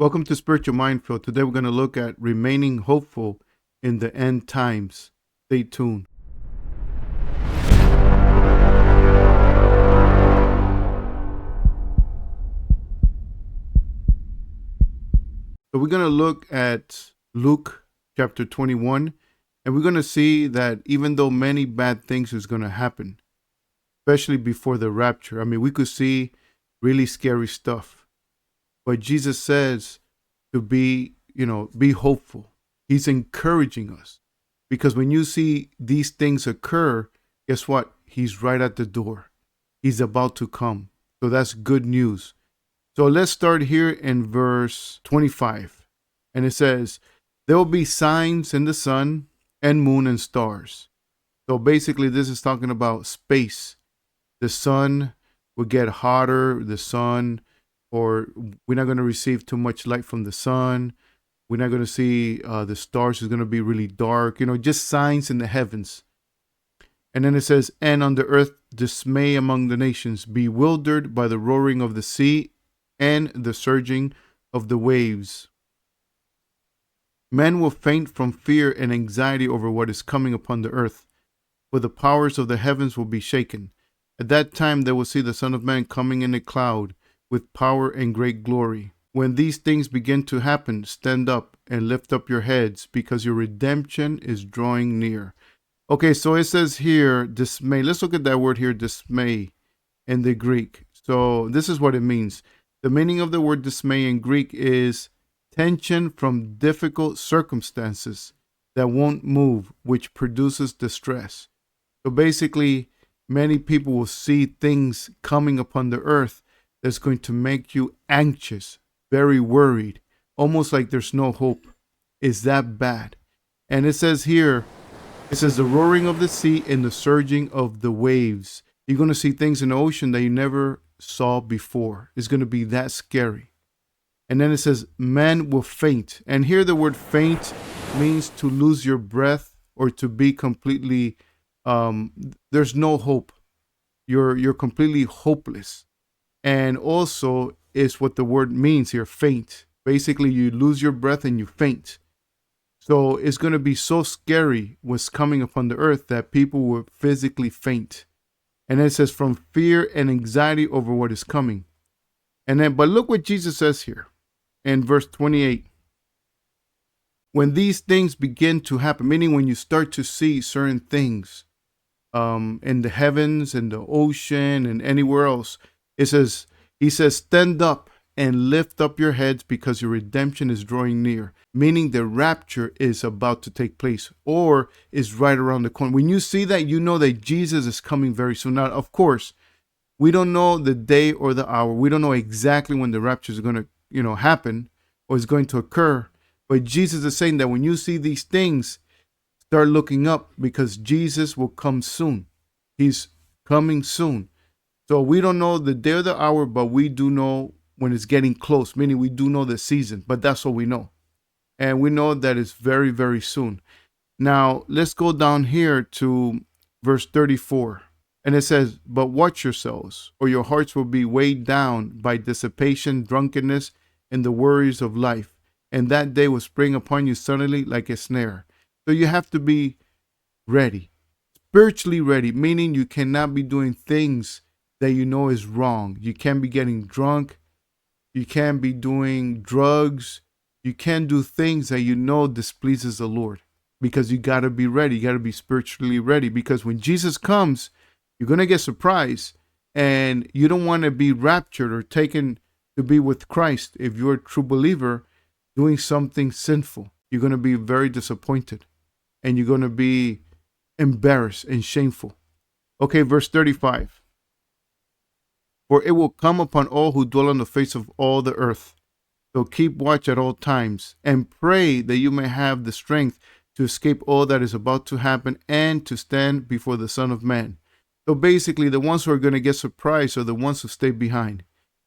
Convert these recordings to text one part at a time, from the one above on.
Welcome to Spiritual Minefield. Today we're going to look at remaining hopeful in the end times. Stay tuned. So we're going to look at Luke chapter 21, and we're going to see that even though many bad things is going to happen, especially before the rapture, I mean, we could see really scary stuff. But Jesus says to be hopeful. He's encouraging us because when you see these things occur, guess what? He's right at the door. He's about to come. So that's good news. So let's start here in verse 25. And it says, there will be signs in the sun and moon and stars. So basically this is talking about space. The sun will get hotter, or we're not going to receive too much light from the sun. We're not going to see the stars is going to be really dark, just signs in the heavens. And then it says, and on the earth, dismay among the nations, bewildered by the roaring of the sea and the surging of the waves. Men will faint from fear and anxiety over what is coming upon the earth, for the powers of the heavens will be shaken. At that time they will see the Son of Man coming in a cloud with power and great glory. When these things begin to happen, stand up and lift up your heads, because your redemption is drawing near. Okay, so it says here, dismay. Let's look at that word here, dismay, in the Greek. So this is what it means. The meaning of the word dismay in Greek is tension from difficult circumstances that won't move, which produces distress. So basically, many people will see things coming upon the earth that's going to make you anxious, very worried, almost like there's no hope. Is that bad? And it says here, it says the roaring of the sea and the surging of the waves. You're going to see things in the ocean that you never saw before. It's going to be that scary. And then it says men will faint. And here the word faint means to lose your breath or to be completely, there's no hope. You're completely hopeless. And also is what the word means here, faint. Basically, you lose your breath and you faint. So it's going to be so scary what's coming upon the earth that people will physically faint. And then it says from fear and anxiety over what is coming. And then, but look what Jesus says here in verse 28. When these things begin to happen, meaning when you start to see certain things in the heavens and the ocean and anywhere else, he says, stand up and lift up your heads because your redemption is drawing near, meaning the rapture is about to take place or is right around the corner. When you see that, you know that Jesus is coming very soon. Now, of course, we don't know the day or the hour. We don't know exactly when the rapture is going to, happen or is going to occur. But Jesus is saying that when you see these things, start looking up because Jesus will come soon. He's coming soon. So we don't know the day or the hour, but we do know when it's getting close, meaning we do know the season, but that's what we know. And we know that it's very, very soon. Now, let's go down here to verse 34. And it says, but watch yourselves, or your hearts will be weighed down by dissipation, drunkenness, and the worries of life. And that day will spring upon you suddenly like a snare. So you have to be ready, spiritually ready, meaning you cannot be doing things that you know is wrong. You can't be getting drunk. You can't be doing drugs. You can't do things that you know displeases the Lord, because you got to be ready. You got to be spiritually ready, because when Jesus comes, you're going to get surprised, and you don't want to be raptured or taken to be with Christ. If you're a true believer doing something sinful, you're going to be very disappointed, and you're going to be embarrassed and shameful. Okay, verse 35. For it will come upon all who dwell on the face of all the earth. So keep watch at all times and pray that you may have the strength to escape all that is about to happen and to stand before the Son of Man. So basically, the ones who are going to get surprised are the ones who stay behind.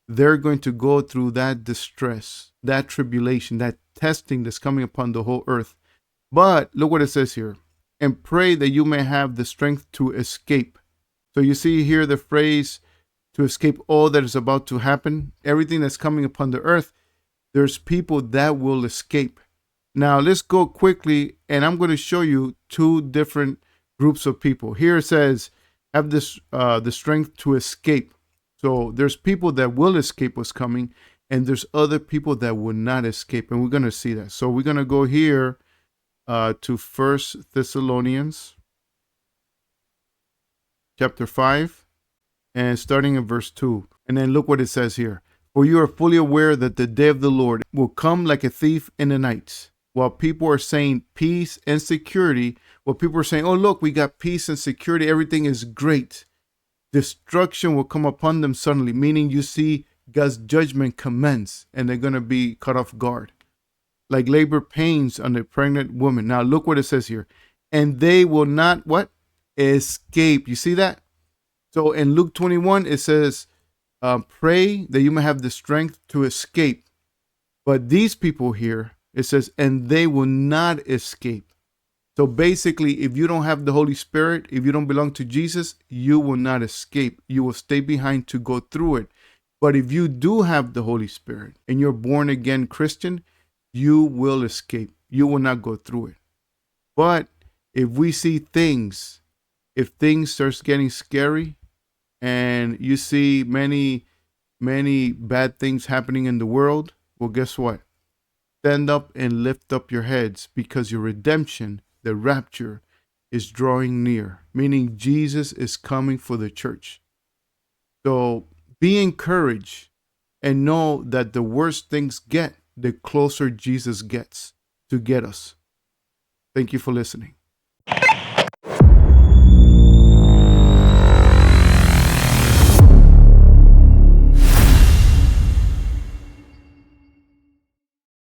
They're going to go through that distress, that tribulation, that testing that's coming upon the whole earth. But look what it says here. And pray that you may have the strength to escape. So you see here the phrase, to escape all that is about to happen, everything that's coming upon the earth. there's people that will escape. Now, let's go quickly, and I'm going to show you two different groups of people. Here it says, have this the strength to escape. So there's people that will escape what's coming, and there's other people that will not escape, and we're going to see that. So we're going to go here to 1 Thessalonians chapter 5, and starting in verse 2. And then look what it says here. For you are fully aware that the day of the Lord will come like a thief in the night. While people are saying peace and security, while people are saying, oh, look, we got peace and security, everything is great, destruction will come upon them suddenly, meaning you see God's judgment commence, and they're going to be caught off guard. Like labor pains on a pregnant woman. Now, look what it says here. And they will not, what? Escape. You see that? So in Luke 21, it says, pray that you may have the strength to escape. But these people here, it says, and they will not escape. So basically, if you don't have the Holy Spirit, if you don't belong to Jesus, you will not escape. You will stay behind to go through it. But if you do have the Holy Spirit and you're born again Christian, you will escape. You will not go through it. But if we see things, if things starts getting scary and you see many bad things happening in the world, well, guess what? Stand up and lift up your heads, because your redemption, the rapture, is drawing near, meaning Jesus is coming for the church. So be encouraged and know that the worse things get, the closer Jesus gets to get us. Thank you for listening.